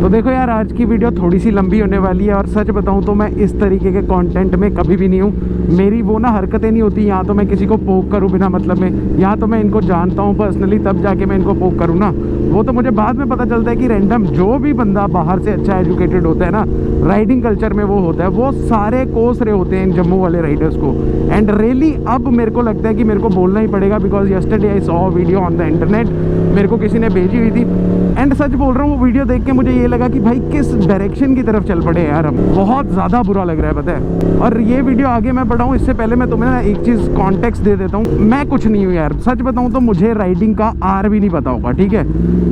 तो देखो यार, आज की वीडियो थोड़ी सी लंबी होने वाली है और सच बताऊं तो मैं इस तरीके के कंटेंट में कभी भी नहीं हूँ। मेरी वो ना हरकतें नहीं होती, यहाँ तो मैं किसी को पोक करूँ बिना मतलब में, यहाँ तो मैं इनको जानता हूँ पर्सनली तब जाके मैं इनको पोक करूँ ना। वो तो मुझे बाद में पता चलता है कि रैंडम जो भी बंदा बाहर से अच्छा एजुकेटेड होता है ना, राइडिंग कल्चर में वो होता है, वो सारे कोस रहे होते हैं इन जम्मू वाले राइडर्स को। एंड रियली अब मेरे को लगता है कि मेरे को बोलना ही पड़ेगा, because yesterday I saw video on the internet, मेरे को किसी ने भेजी हुई थी। एंड सच बोल रहा हूँ, वो वीडियो देख के मुझे ये लगा कि भाई किस डायरेक्शन की तरफ चल पड़े यार हम, बहुत ज़्यादा बुरा लग रहा है पता है। और ये वीडियो आगे मैं बढ़ाऊँ इससे पहले मैं तुम्हें ना एक चीज़ कॉन्टेक्स्ट दे देता हूँ। मैं कुछ नहीं हूँ यार, सच बताऊँ तो मुझे राइडिंग का आर भी नहीं पता होगा, ठीक है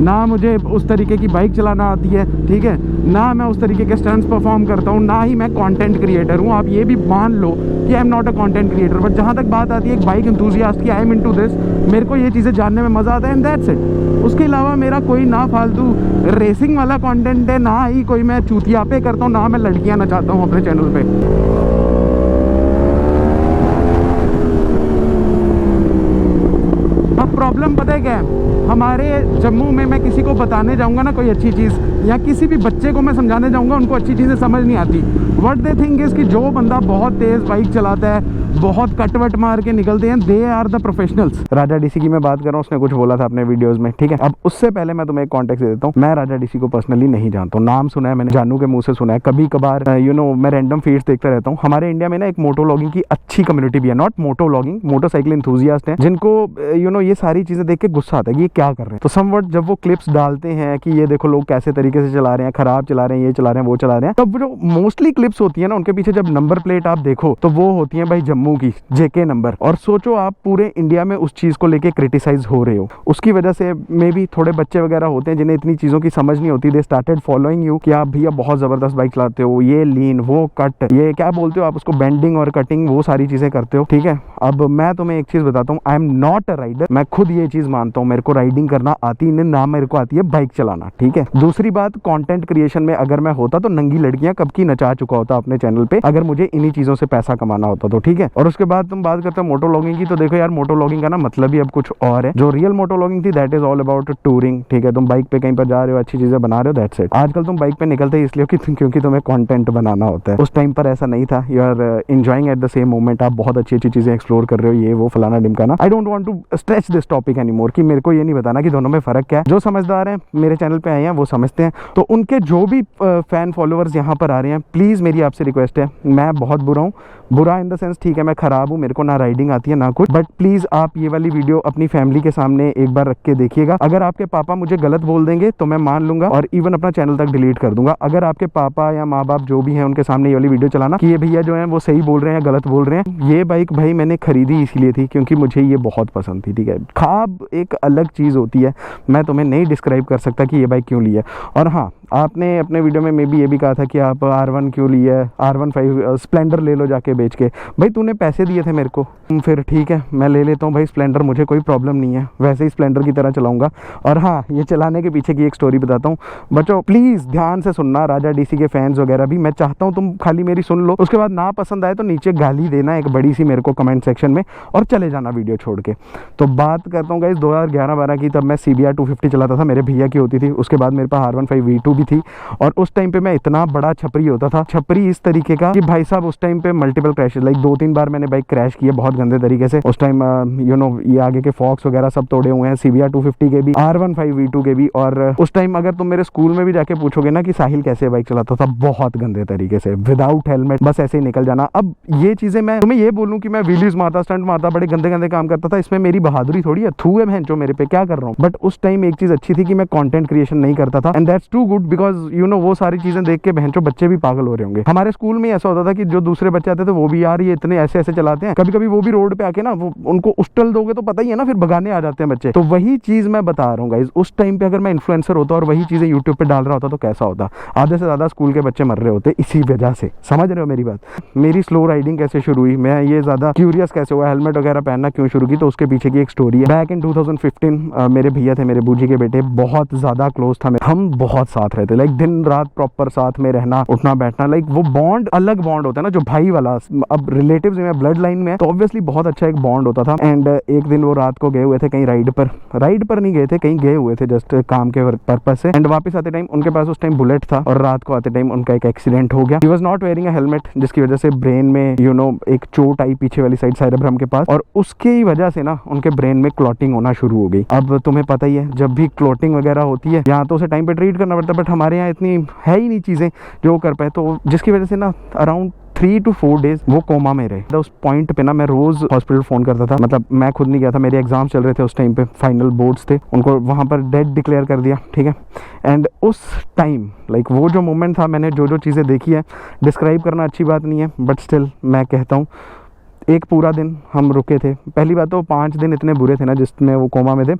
ना, मुझे उस तरीके की बाइक चलाना आती है, ठीक है ना, मैं उस तरीके के स्टंट्स परफॉर्म करता हूँ, ना ही मैं कंटेंट क्रिएटर हूँ। आप ये भी मान लो कि आई am not a content creator, but जहाँ तक बात आती है एक बाइक एंथुसियास्ट की, आई एम इनटू दिस, मेरे को ये चीज़ें जानने में मज़ा आता है एंड दैट्स इट। उसके अलावा मेरा कोई ना फालतू रेसिंग वाला कंटेंट है, ना ही कोई मैं चूतिया पे करता हूँ, ना मैं लड़कियाँ नचाता हूँ अपने चैनल पे। अब प्रॉब्लम पता है क्या है, हमारे जम्मू में मैं किसी को बताने जाऊंगा ना कोई अच्छी चीज़, या किसी भी बच्चे को मैं समझाने जाऊंगा, उनको अच्छी चीज़ें समझ नहीं आती। व्हाट दे थिंक इज़ कि जो बंदा बहुत तेज़ बाइक चलाता है, बहुत कटवट मार के निकलते हैं, they are the professionals. Raja DC की मैं बात कर रहा हूँ, उसने कुछ बोला था अपने वीडियोस में, ठीक है। अब उससे पहले मैं तुम्हें एक कॉन्टेक्स्ट दे देता हूँ। मैं राजा डीसी को पर्सनली नहीं जानता हूँ, नाम सुना है मैंने, जानू के मुंह से सुना है, कभी कभार मैं रैंडम फीड्स देखता रहता हूँ। हमारे इंडिया में ना एक मोटो व्लॉगिंग की अच्छी कम्युनिटी भी है, not moto vlogging, motorcycle enthusiast हैं, जिनको ये सारी चीज़ें देख के गुस्सा आता है कि ये क्या कर रहे हैं। तो समवट जब वो क्लिप्स डालते हैं कि ये देखो लोग कैसे तरीके से चला रहे हैं, खराब चला रहे हैं, ये चला रहे हैं, वो चला रहे हैं, तब जो मोस्टली क्लिप्स होती है ना, उनके पीछे जब नंबर प्लेट आप देखो तो वो होती है भाई जम्मू की जेके नंबर। और सोचो आप पूरे इंडिया में उस चीज को लेके क्रिटिसाइज हो रहे हो, उसकी वजह से मे बी थोड़े बच्चे वगैरह होते हैं जिन्हें इतनी चीजों की समझ नहीं होती, दे स्टार्टेड फॉलोइंग यू कि आप भैया बहुत जबरदस्त बाइक चलाते हो, ये लीन, वो कट, ये क्या बोलते हो आप उसको, बेंडिंग और कटिंग, वो सारी चीजें करते हो, ठीक है। अब मैं तुम्हें एक चीज बताता हूँ, I am not a rider, मैं खुद ये चीज मानता हूँ, मेरे को राइडिंग करना आती नहीं, ना मेरे को आती है बाइक चलाना, ठीक है। दूसरी बात, कंटेंट क्रिएशन में अगर मैं होता तो नंगी लड़कियां कब की नचा चुका होता अपने चैनल पे, अगर मुझे इन्हीं चीजों से पैसा कमाना होता तो, ठीक है। और उसके बाद तुम बात करते हो मोटो व्लॉगिंग की, तो देखो यार मोटो व्लॉगिंग का ना मतलब ही अब कुछ और है। जो रियल मोटो व्लॉगिंग थी that is all about touring, ठीक है। तुम बाइक पे कहीं पर जा रहे हो, अच्छी चीजें बना रहे हो, दैट्स इट। आजकल तुम बाइक पे निकलते ही इसलिए क्योंकि तुम्हें कंटेंट बनाना होता है, उस टाइम पर ऐसा नहीं था। You are enjoying at the same moment, आप बहुत अच्छी अच्छी चीजें एक्सप्लोर कर रहे हो, ये वो फलाना डिमकाना। I don't want to stretch this topic anymore, कि मेरे को ये नहीं बताना कि दोनों में फर्क क्या है। जो समझदार हैं मेरे चैनल पे आए हैं वो समझते हैं। तो उनके जो भी फैन फॉलोअर्स यहाँ पर आ रहे हैं, प्लीज़ मेरी आपसे रिक्वेस्ट है, मैं बहुत बुरा हूँ, बुरा इन द सेंस, ठीक है मैं ख़राब हूँ, मेरे को ना राइडिंग आती है ना कुछ, बट प्लीज़ आप ये वाली वीडियो अपनी फैमिली के सामने एक बार रख के देखिएगा। अगर आपके पापा मुझे गलत बोल देंगे तो मैं मान लूँगा और इवन अपना चैनल तक डिलीट कर दूंगा। अगर आपके पापा या माँ बाप जो भी हैं उनके सामने ये वाली वीडियो चलाना कि ये भैया जो है वो सही बोल रहे हैं या गलत बोल रहे हैं। ये बाइक भाई मैंने खरीदी इसीलिए थी क्योंकि मुझे ये बहुत पसंद थी, ठीक है। ख्वाब एक अलग चीज़ होती है, मैं तुम्हें नहीं डिस्क्राइब कर सकता कि ये बाइक क्यों ली है। और हाँ, आपने अपने वीडियो में भी ये भी कहा था कि आप R1 क्यों ली है, R15 स्प्लेंडर ले लो जाके बेच के। भाई तूने पैसे दिए थे मेरे को, फिर ठीक है मैं ले लेता हूँ भाई स्प्लेंडर, मुझे कोई प्रॉब्लम नहीं है, वैसे ही स्प्लेंडर की तरह चलाऊंगा। और हाँ, ये चलाने के पीछे की एक स्टोरी बताता हूँ बच्चों, प्लीज़ ध्यान से सुनना, राजा डीसी के फैंस वगैरह भी, मैं चाहता हूँ तुम खाली मेरी सुन लो, उसके बाद ना पसंद आए तो नीचे गाली देना एक बड़ी सी मेरे को कमेंट सेक्शन में और चले जाना वीडियो छोड़ के। तो बात करता हूँ गाइस 2011-12 की, तब मैं CBR 250 चलाता था, मेरे भैया की होती थी। उसके बाद मेरे पास R15 V2 भी थी और उस टाइम पे मैं इतना बड़ा छपरी होता था, छपरी इस तरीके का कि भाई साहब उस टाइम पे मल्टीपल क्रैशेस, लाइक 2-3 बार मैंने बाइक क्रैश की है बहुत गंदे तरीके से। उस टाइम ये आगे के फॉक्स वगैरह सब तोड़े हुए हैं, CBR 250 के भी, R15 V2 के भी। और उस टाइम अगर तुम मेरे स्कूल में भी जाके पूछोगे ना कि साहिल कैसे बाइक चलाता था, बहुत गंदे तरीके से, विदाउट हेलमेट, बस ऐसे ही निकल जाना। अब ये चीजें मैं तुम्हें ये बोलूं कि मैं व्हीलीज मारता, स्टंट मारता, बड़े गंदे गंदे काम करता था, इसमें मेरी बहादुरी थोड़ी है, थू है भैंचो मेरे पे, क्या कर रहा हूँ। बट उस टाइम एक चीज अच्छी थी कि मैं कंटेंट क्रिएशन नहीं करता था, and that's too good, because वो सारी चीजें देख के भैंचो बच्चे भी पागल हो रहे होंगे। हमारे स्कूल में ऐसा होता था कि जो दूसरे बच्चे आते थे वो भी यार ये इतने ऐसे ऐसे चलाते हैं, कभी कभी वो भी रोड पे आके ना वो उनको उस्टल दोगे तो पता ही है ना, फिर भगाने आ जाते हैं बच्चे। तो वही चीज मैं बता रहा हूँ गाइस, उस टाइम पे अगर मैं इन्फ्लुएंसर होता और वही चीजें यूट्यूब पे डाल रहा होता तो कैसा होता। आधे से ज्यादा स्कूल के बच्चे मर रहे होते इसी वजह से, समझ रहे हो मेरी बात। मेरी स्लो राइडिंग कैसे शुरू हुई, मैं ये ज्यादा क्यूरियस कैसे हुआ, हेलमेट वगैरह पहनना क्यों शुरू की, तो उसके पीछे की एक स्टोरी है। बैक इन 2015 मेरे भैया थे, मेरे बूजी के बेटे, बहुत ज्यादा क्लोज था, हम बहुत साथ रहते, लाइक दिन रात प्रॉपर साथ में रहना, उठना बैठना, लाइक वो बॉन्ड अलग बॉन्ड होता है ना जो भाई वाला। अब रिलेटिव्स रिलेटिव्स में, ब्लड लाइन में, तो ऑब्वियसली बहुत अच्छा एक बॉन्ड होता था। एंड एक दिन वो रात को गए हुए थे कहीं राइड पर नहीं गए थे, कहीं गए हुए थे जस्ट काम के पर्पस से। एंड वापस आते टाइम उनके पास उस टाइम बुलेट था और रात को आते टाइम उनका एक एक्सीडेंट हो गया। He was not wearing a helmet, जिसकी वजह से ब्रेन में एक चोट आई पीछे वाली साइड सेरेब्रम के पास, और उसकी वजह से ना उनके ब्रेन में क्लॉटिंग होना शुरू हो गई। अब तुम्हें पता ही है जब भी क्लॉटिंग वगैरह होती है यहाँ तो उसे टाइम पे ट्रीट करना पड़ता है, बट हमारे यहाँ इतनी है ही नहीं चीज़ें जो कर पाए, तो जिसकी वजह से ना अराउंड 3 to 4 डेज वो कोमा में रहे। तो उस पॉइंट पे ना मैं रोज हॉस्पिटल फोन करता था, मतलब मैं खुद नहीं गया था, मेरे एग्जाम चल रहे थे उस टाइम पे, फाइनल बोर्ड्स थे, उनको वहाँ पर डेड डिक्लेयर कर दिया, ठीक है। एंड उस टाइम लाइक वो जो मोमेंट था, मैंने जो चीज़ें देखी है डिस्क्राइब करना अच्छी बात नहीं है, बट स्टिल मैं कहता हूँ एक पूरा दिन हम रुके थे। पहली बात तो 5 दिन इतने बुरे थे ना जिसमें वो कोमा में थे,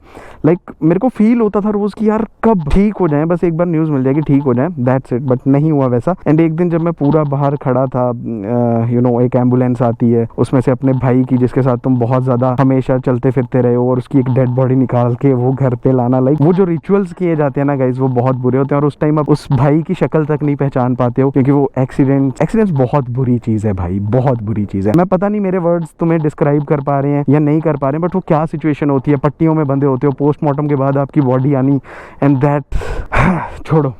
लाइक मेरे को फील होता था रोज़ कि यार कब ठीक हो जाए, बस एक बार न्यूज़ मिल जाएगी ठीक हो जाए, दैट्स इट, बट नहीं हुआ वैसा। एंड एक दिन जब मैं पूरा बाहर खड़ा था, एक एम्बुलेंस आती है, उसमें से अपने भाई की जिसके साथ तुम बहुत ज़्यादा हमेशा चलते फिरते रहे हो, और उसकी एक डेड बॉडी निकाल के वो घर पे लाना, लाइक वो जो रिचुअल्स किए जाते हैं ना गाइज, वो बहुत बुरे होते हैं। और उस टाइम आप उस भाई की शक्ल तक नहीं पहचान पाते हो, क्योंकि वो एक्सीडेंट्स बहुत बुरी चीज़ है भाई, बहुत बुरी चीज़ है। मैं पता नहीं मेरे वर्ड्स तुम्हें डिस्क्राइब कर पा रहे हैं या नहीं कर पा रहे हैं, बट वो क्या सिचुएशन होती है, पट्टियों में बंधे होते हो, पोस्टमार्टम के बाद आपकी बॉडी आनी, एंड दैट छोड़ो,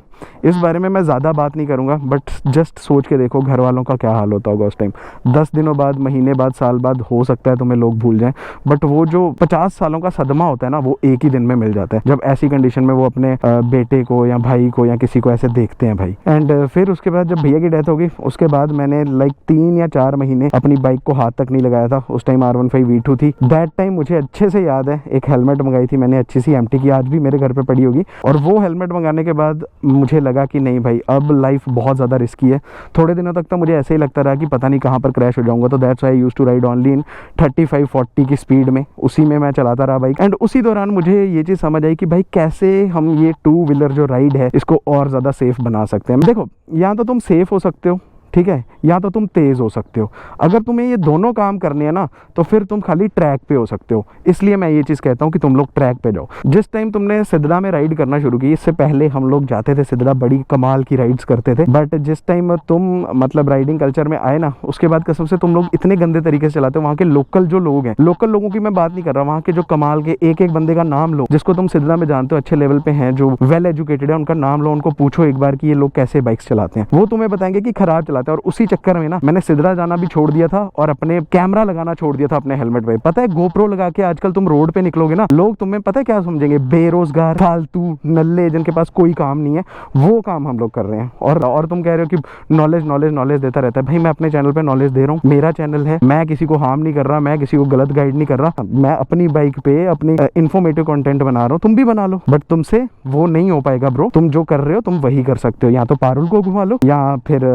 इस बारे में मैं ज़्यादा बात नहीं करूँगा, बट जस्ट सोच के देखो घर वालों का क्या हाल होता होगा उस टाइम। 10 दिनों बाद, महीने बाद, साल बाद हो सकता है तुम्हें लोग भूल जाएं, बट वो जो 50 सालों का सदमा होता है ना, वो एक ही दिन में मिल जाता है, जब ऐसी कंडीशन में वो अपने बेटे को या भाई को या किसी को ऐसे देखते हैं भाई। एंड फिर उसके बाद जब भैया की डेथ होगी, उसके बाद मैंने लाइक 3 या 4 महीने अपनी बाइक को हाथ तक नहीं लगाया था। उस टाइम R15 V2 थी। दैट टाइम मुझे अच्छे से याद है, एक हेलमेट मंगाई थी मैंने अच्छी सी MT की, आज भी मेरे घर पर पड़ी होगी। और वो हेलमेट मंगाने के बाद मुझे लगा कि नहीं भाई अब लाइफ बहुत ज़्यादा रिस्की है। थोड़े दिनों तक तो मुझे ऐसे ही लगता रहा कि पता नहीं कहाँ पर क्रैश हो जाऊंगा, तो that's why I used to ride only in 35-40 की स्पीड में, उसी में मैं चलाता रहा बाइक। एंड उसी दौरान मुझे ये चीज़ समझ आई कि भाई कैसे हम ये 2 व्हीलर जो राइड है इसको और ज़्यादा सेफ बना सकते हैं। देखो यहाँ तो तुम सेफ हो सकते हो, ठीक है, या तो तुम तेज़ हो सकते हो। अगर तुम्हें ये दोनों काम करने हैं ना, तो फिर तुम खाली ट्रैक पे हो सकते हो। इसलिए मैं ये चीज़ कहता हूँ कि तुम लोग ट्रैक पे जाओ। जिस टाइम तुमने सिद्धड़ा में राइड करना शुरू की, इससे पहले हम लोग जाते थे सिद्धड़ा, बड़ी कमाल की राइड्स करते थे, बट जिस टाइम तुम मतलब राइडिंग कल्चर में आए ना, उसके बाद कसम से तुम लोग इतने गंदे तरीके से चलाते हो। वहाँ के लोकल जो लोग हैं, लोकल लोगों की मैं बात नहीं कर रहा, वहाँ के जो कमाल के एक बंदे का नाम लो, जिसको तुम सिद्धड़ा में जानते हो, अच्छे लेवल पे हैं, जो वेल एजुकेटेड है, उनका नाम लो, उनको पूछो एक बार कि ये लोग कैसे बाइक्स चलाते हैं, वो तुम्हें बताएंगे कि खराब चलाते हैं। और उसी चक्कर में ना मैंने सिद्धड़ा जाना भी छोड़ दिया था और अपने कैमरा लगाना छोड़ दिया था अपने हेलमेट पे। पता है गोप्रो लगा के आजकल तुम रोड पे निकलोगे ना, लोग तुम्हें पता है क्या समझेंगे, बेरोजगार, फालतू, नल्ले, जिनके पास कोई काम नहीं है। वो काम हम लोग कर रहे हैं। और तुम कह रहे हो कि नॉलेज देता रहता है। भाई मैं अपने चैनल पे नॉलेज दे रहा हूँ, मेरा चैनल है, मैं किसी को हार्म नहीं कर रहा, मैं किसी को गलत गाइड नहीं कर रहा, मैं अपनी बाइक पे अपनी इन्फॉर्मेटिव कंटेंट बना रहा हूँ। तुम भी बना लो, बट तुमसे वो नहीं हो पाएगा ब्रो। तुम जो कर रहे हो तुम वही कर सकते हो, या तो पारुल को घुमा लो या फिर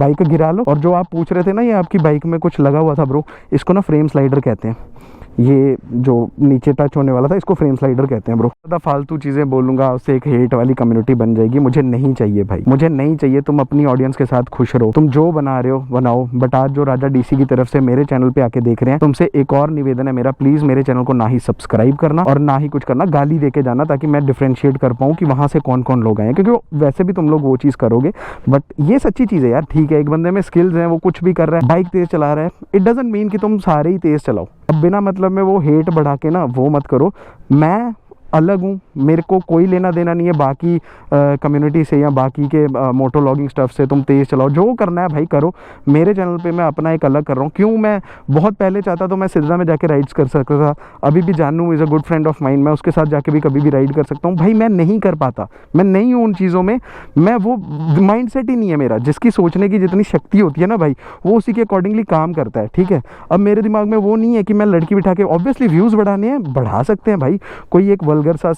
बाइक गिरा लो। और जो आप पूछ रहे थे ना, ये आपकी बाइक में कुछ लगा हुआ था ब्रो, इसको ना फ्रेम स्लाइडर कहते हैं। ये जो नीचे टच होने वाला था, इसको फ्रेम स्लाइडर कहते हैं ब्रो। ज़्यादा फालतू चीज़ें बोलूँगा उससे एक हेट वाली कम्युनिटी बन जाएगी, मुझे नहीं चाहिए भाई, मुझे नहीं चाहिए। तुम अपनी ऑडियंस के साथ खुश रहो, तुम जो बना रहे हो बनाओ। बट आज जो राजा DC की तरफ से मेरे चैनल पे आके देख रहे हैं, तुमसे एक और निवेदन है मेरा, प्लीज़ मेरे चैनल को ना ही सब्सक्राइब करना और ना ही कुछ करना, गाली दे के जाना, ताकि मैं डिफ्रेंशिएट कर पाऊँ कि वहाँ से कौन कौन लोग आए, क्योंकि वैसे भी तुम लोग वो चीज़ करोगे। बट ये सच्ची चीज़ है यार, ठीक है, एक बंदे में स्किल्स हैं, वो कुछ भी कर रहा है, बाइक तेज़ चला रहा है, इट डजंट मीन कि तुम सारे ही तेज़ चलाओ। अब बिना मतलब में वो हेट बढ़ा के ना वो मत करो। मैं अलग हूँ, मेरे को कोई लेना देना नहीं है बाकी कम्युनिटी से या बाकी के मोटो लॉगिंग स्टफ से। तुम तेज़ चलाओ, जो करना है भाई करो। मेरे चैनल पे मैं अपना एक अलग कर रहा हूँ। क्यों, मैं बहुत पहले चाहता तो मैं सिद्धड़ा में जाके राइड्स कर सकता था। अभी भी जानू is a good friend of mind, मैं उसके साथ जाके भी कभी भी राइड कर सकता हूँ। भाई मैं नहीं कर पाता, मैं नहीं हूँ उन चीज़ों में, मैं वो माइंड सेट ही नहीं है मेरा। जिसकी सोचने की जितनी शक्ति होती है ना भाई, वो उसी के अकॉर्डिंगली काम करता है, ठीक है। अब मेरे दिमाग में वो नहीं है कि मैं लड़की बिठा के, ऑब्वियसली व्यूज़ बढ़ाने हैं, बढ़ा सकते हैं भाई। कोई एक वल्गर सा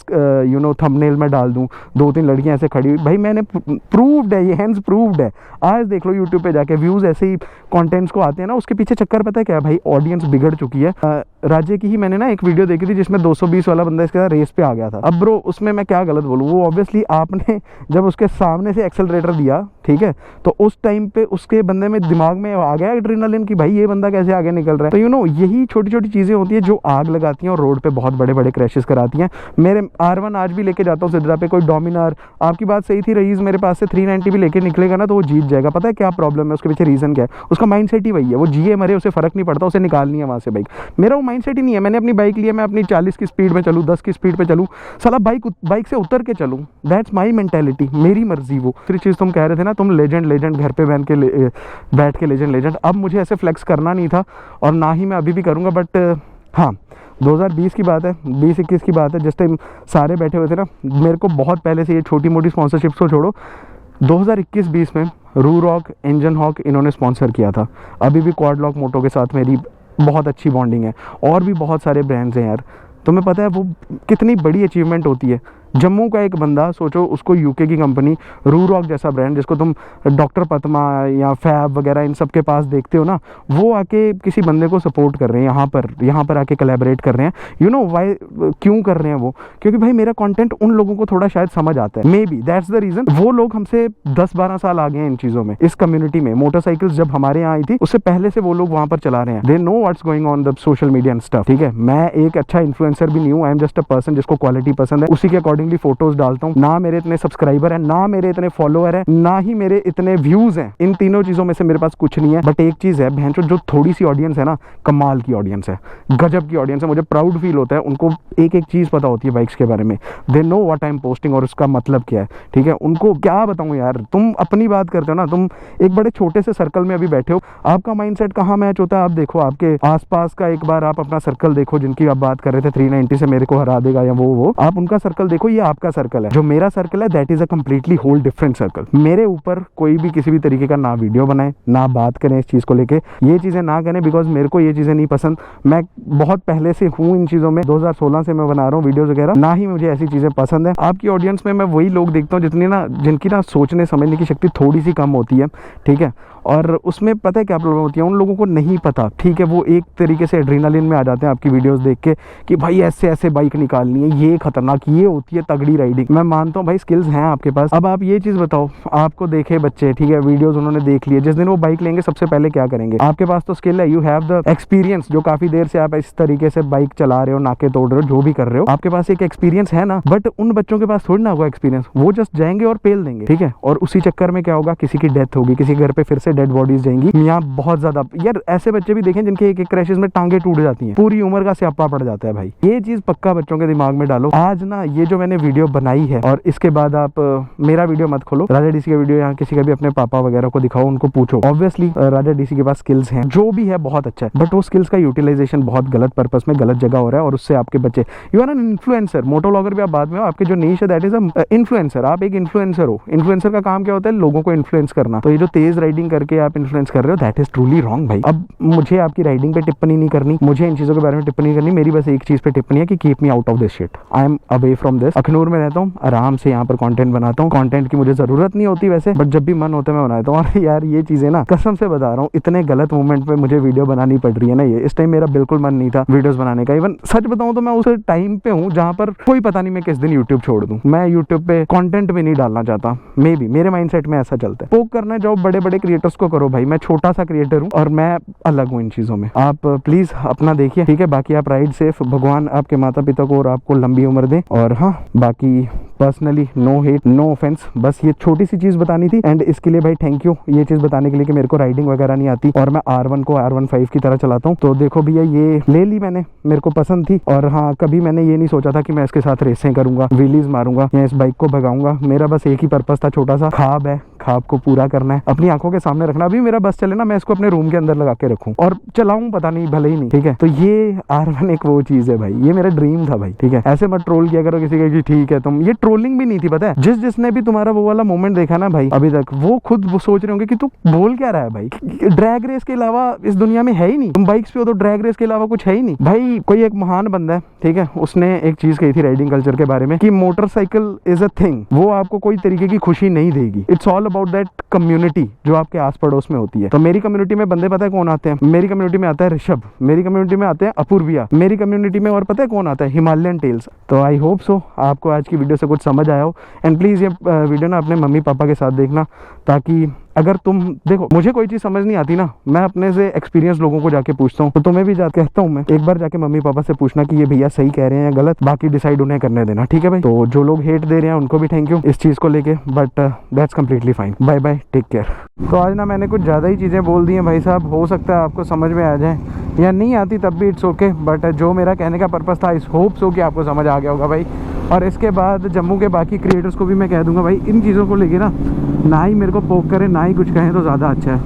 थंबनेल में डाल दूं, 2-3 लड़कियां ऐसे खड़ी, भाई मैंने प्रूव्ड है, ये हैंड्स प्रूव्ड है। आज देख लो यूट्यूब पे जाके व्यूज़ ऐसे ही कंटेंट्स को आते हैं ना, उसके पीछे चक्कर पता है क्या है भाई, ऑडियंस बिगड़ चुकी है। राज्य की ही मैंने ना एक वीडियो देखी थी जिसमें 220 वाला बंदा इसके साथ रेस पे आ गया था। अब ब्रो उसमें मैं क्या गलत बोलूँ, वो ऑब्वियसली आपने जब उसके सामने से एक्सेलरेटर दिया, ठीक है, तो उस टाइम पे उसके बंदे में दिमाग में आ गया एड्रेनालिन कि भाई ये बंदा कैसे आगे निकल रहा है। तो यू नो यही छोटी छोटी चीज़ें होती है जो आग लगाती हैं और रोड पे बहुत बड़े बड़े क्रैशेस कराती हैं। मेरे R1 आज भी लेके जाता हूँ सिद्रा पे, कोई डोमिनार, आपकी बात सही थी रईस, मेरे पास से 390 भी लेके निकलेगा ना तो वो जीत जाएगा। पता है क्या प्रॉब्लम है उसके पीछे, रीज़न क्या है, उसका माइंड सेट ही वही है, वो जिए मरे उसे फर्क नहीं पड़ता, उसे निकालनी है वहाँ से बाइक। मेरा वो माइंड सेट ही नहीं है, मैंने अपनी बाइक ली है, मैं अपनी 40 की स्पीड में चलूँ, 10 की स्पीड पे चलूँ, साला बाइक से उतर के चलूँ, दैट्स माई मेंटेलिटी, मेरी मर्जी। वो दूसरी चीज़ तुम कह रहे थे ना, तुम लेजेंड घर पे बैठ के लेजेंड, अब मुझे ऐसे फ्लेक्स करना नहीं था और ना ही मैं अभी भी करूँगा। बट हाँ 2020 की बात है, 20-21 की बात है, जिस टाइम सारे बैठे हुए थे ना, मेरे को बहुत पहले से ये छोटी मोटी स्पॉन्सरशिप्स को छोड़ो 2021-20 में रू रॉक, इंजन हॉक इन्होंने स्पॉन्सर किया था। अभी भी क्वाड लॉक मोटो के साथ मेरी बहुत अच्छी बॉन्डिंग है और भी बहुत सारे ब्रांड्स हैं यार। तुम्हें पता है वो कितनी बड़ी अचीवमेंट होती है। जम्मू का एक बंदा, सोचो उसको यूके की कंपनी रू रॉक जैसा ब्रांड जिसको तुम डॉक्टर पतमा या फैब वगैरह इन सब के पास देखते हो ना, वो आके किसी बंदे को सपोर्ट कर रहे हैं, यहाँ पर आके कोलैबोरेट कर रहे हैं। यू नो वाई, क्यों कर रहे हैं वो? क्योंकि भाई मेरा कंटेंट उन लोगों को थोड़ा शायद समझ आता है, may be that's the reason. वो लोग हमसे 10-12 साल आगे हैं इन चीज़ों में, इस कम्युनिटी में। मोटरसाइकिल्स जब हमारे यहाँ आई थी उससे पहले से वो लोग वहाँ पर चला रहे हैं, they know what's going on the social media and stuff, ठीक है। मैं एक अच्छा इन्फ्लुएंसर भी नहीं हूँ, I am just a person जिसको क्वालिटी पसंद है, उसी के अकॉर्डिंगली फोटोज डालता हूँ। ना मेरे इतने सब्सक्राइबर हैं, ना मेरे इतने फॉलोअर हैं, ना ही मेरे इतने व्यूज हैं। इन तीनों चीजों में से मेरे पास कुछ नहीं है। बट एक चीज है भैंचो, जो थोड़ी सी ऑडियंस है ना, कमाल की ऑडियंस है, गजब की ऑडियंस है, मुझे प्राउड फील होता है। उनको एक एक चीज पता होती है बाइक्स के बारे में, they know what I am posting और उसका मतलब क्या है, ठीक है। उनको क्या बताऊं यार, तुम अपनी बात करते हो ना, तुम एक बड़े छोटे से सर्कल में अभी बैठे हो, आपका माइंडसेट कहाँ मैच होता है। आप देखो आपके आसपास का एक बार आप अपना सर्कल देखो, जिनकी आप बात कर रहे थे 390 से मेरे को हरा देगा या वो आप उनका सर्कल देखो, ये आपका सर्कल है। जो मेरा सर्कल है that is a completely whole different circle. मेरे ऊपर कोई भी किसी भी तरीके का ना वीडियो बनाए, ना बात करें इस चीज को लेके, ये चीजें ना करें, बिकॉज मेरे को ये चीजें नहीं पसंद। मैं बहुत पहले से हूँ इन चीजों में, 2016 से मैं बना रहा हूँ वीडियोस वगैरह, ना ही मुझे ऐसी चीजें पसंद है। आपकी ऑडियंस में मैं वही लोग देखता हूँ जिनकी ना सोचने समझने की शक्ति थोड़ी सी कम होती है, ठीक है। और उसमें पता है क्या प्रॉब्लम होती है, उन लोगों को नहीं पता, ठीक है। वो एक तरीके से एड्रेनालिन में आ जाते हैं आपकी वीडियोस देख के कि भाई ऐसे ऐसे बाइक निकालनी है, ये खतरनाक, ये होती है तगड़ी राइडिंग। मैं मानता हूँ भाई स्किल्स हैं आपके पास। अब आप ये चीज़ बताओ, आपको देखे बच्चे, ठीक है, वीडियोस उन्होंने देख लिए, जिस दिन वो बाइक लेंगे सबसे पहले क्या करेंगे? आपके पास तो स्किल है, यू हैव द एक्सपीरियंस, जो काफी देर से आप इस तरीके से बाइक चला रहे हो, नाके तोड़ रहे हो, जो भी कर रहे हो, आपके पास एक एक्सपीरियंस है ना। बट उन बच्चों के पास थोड़ी ना होगा एक्सपीरियंस, वो जस्ट जाएंगे और पेल देंगे, ठीक है। और उसी चक्कर में क्या होगा, किसी की डेथ होगी, किसी घर पे फिर से डेड बॉडीज जाएंगी। यहाँ बहुत ज्यादा यार ऐसे बच्चे भी देखें जिनके एक एक क्रैशेस में टांगे टूट जाती हैं, पूरी उम्र का स्यापा पड़ जाता है भाई। ये चीज पक्का बच्चों के दिमाग में डालो। आज ना ये जो मैंने वीडियो बनाई है, और इसके बाद आप मेरा वीडियो मत खोलो, राजा डीसी का वीडियो, यहाँ किसी का भी अपने पापा वगैरह को दिखाओ, उनको पूछो। ऑब्वियसली राजा डीसी के पास स्किल्स हैं, जो भी है बहुत अच्छा है, बट वो स्किल्स का यूटिलाइजेशन बहुत गलत पर्पस में, गलत जगह हो रहा है, और उससे आपके बच्चे, you are an influencer, moto vlogger भी आप बाद में हो, आपके जो नीश है दैट इज इन्फ्लुएंसर। आप एक इन्फ्लुएंसर हो, इन्फ्लुएंसर का काम क्या होता है? लोगों को इन्फ्लुएंस करना। तो ये जो तेज राइडिंग करके आप इन्फ्लुएंस कर रहे हो, दैट इज ट्रूली रॉन्ग भाई। अब मुझे आपकी राइडिंग पे टिप्पणी नहीं करनी, मुझे इन चीजों के बारे में टिप्पणी नहीं करनी, मेरी बस एक चीज पे टिप्पणी है कि keep me out of this shit, I am away from this. Akhnoor में रहता हूँ, आराम से यहाँ पर कंटेंट बनाता हूँ, कंटेंट की मुझे जरूरत नहीं होती वैसे, बट जब भी मन होता है मैं बनाता हूँ। और यार ये चीजें ना कसम से बता रहा हूँ, इतने गलत मोमेंट पे मुझे वीडियो बनानी पड़ रही है ना, ये इस टाइम मेरा बिल्कुल मन नहीं था वीडियोस बनाने का। इवन सच बताऊँ तो मैं उस टाइम पे हूँ जहाँ पर कोई पता नहीं मैं किस दिन यूट्यूब छोड़ दूँ। मैं यूट्यूब पे कंटेंट भी नहीं डालना चाहता, मे बी मेरे माइंडसेट में ऐसा चलता है। पोक करना जाओ बड़े बड़े क्रिएटर्स को करो भाई, मैं छोटा सा क्रिएटर हूँ और मैं अलग हूँ इन चीजों में। आप प्लीज अपना देखिए, ठीक है। बाकी आप राइड सेफ, भगवान आपके माता पिता को और आपको लंबी उम्र दे। और हाँ, बाकी personally no hate, no offence, बस ये छोटी सी चीज बतानी थी। एंड इसके लिए भाई थैंक यू, ये चीज बताने के लिए कि मेरे को राइडिंग वगैरह नहीं आती और मैं R1 को R15 की तरह चलाता हूँ। तो देखो भैया, ये ले ली मैंने, मेरे को पसंद थी। और हाँ, कभी मैंने ये नहीं सोचा था कि मैं इसके साथ रेसें करूंगा, व्हीलीज मारूंगा या इस बाइक को भगाऊंगा। मेरा बस एक ही पर्पस था, छोटा सा ख्वाब है, ख्वाब को पूरा करना है, अपनी आंखों के सामने रखना। अभी मेरा बस चले ना, मैं इसको अपने रूम के अंदर लगा के रखूं और चलाऊं, पता नहीं भले ही नहीं, ठीक है। तो ये R1 एक वो चीज है भाई, ये मेरा ड्रीम था भाई, ठीक है। ऐसे मत ट्रोल किया करो किसी का कि ठीक है तुम, ये ट्रोलिंग भी नहीं थी, पता है। जिसने भी तुम्हारा वो वाला मोमेंट देखा ना भाई अभी तक, वो खुद वो सोच रहे होंगे कि तू बोल क्या रहा है भाई, ड्रैग रेस के अलावा इस दुनिया में है ही नहीं। तुम बाइक्स पे हो तो ड्रैग रेस के अलावा कुछ है ही नहीं भाई। कोई एक महान बंदा है, ठीक है, उसने एक चीज कही थी राइडिंग कल्चर के बारे में कि मोटरसाइकिल इज अ थिंग, वो आपको कोई तरीके की खुशी नहीं देगी। It's all about that community जो आपके आस पड़ोस में होती है। तो मेरी कम्युनिटी में बंदे पता है कौन आते हैं? मेरी कम्युनिटी में आता है ऋषभ, मेरी कम्युनिटी में आते हैं अपूर्विया, मेरी कम्युनिटी में और पता है कौन आता है? Himalayan tales. तो आई होप सो आपको आज की वीडियो से कुछ समझ आया हो। एंड प्लीज़ ये वीडियो ना अपने मम्मी पापा के साथ देखना, ताकि अगर तुम देखो, मुझे कोई चीज़ समझ नहीं आती ना, मैं अपने से एक्सपीरियंस लोगों को जाके पूछता हूँ। तो तुम्हें भी जाके कहता हूँ मैं, एक बार जाके मम्मी पापा से पूछना कि ये भैया सही कह रहे हैं या गलत, बाकी डिसाइड उन्हें करने देना, ठीक है भाई। तो जो लोग हेट दे रहे हैं उनको भी थैंक यू इस चीज़ को लेके, but that's completely fine. Bye bye, take care. तो आज ना मैंने कुछ ज़्यादा ही चीज़ें बोल दी हैं भाई साहब, हो सकता है आपको समझ में आ जाए या नहीं आती तब भी इट्स ओके, बट जो मेरा कहने का पर्पज़ था इस होप सो कि आपको समझ आ गया होगा भाई। और इसके बाद जम्मू के बाकी क्रिएटर्स को भी मैं कह दूंगा भाई, इन चीज़ों को लेके ना ही मेरे को पोक करें, ना ही कुछ कहें तो ज़्यादा अच्छा है।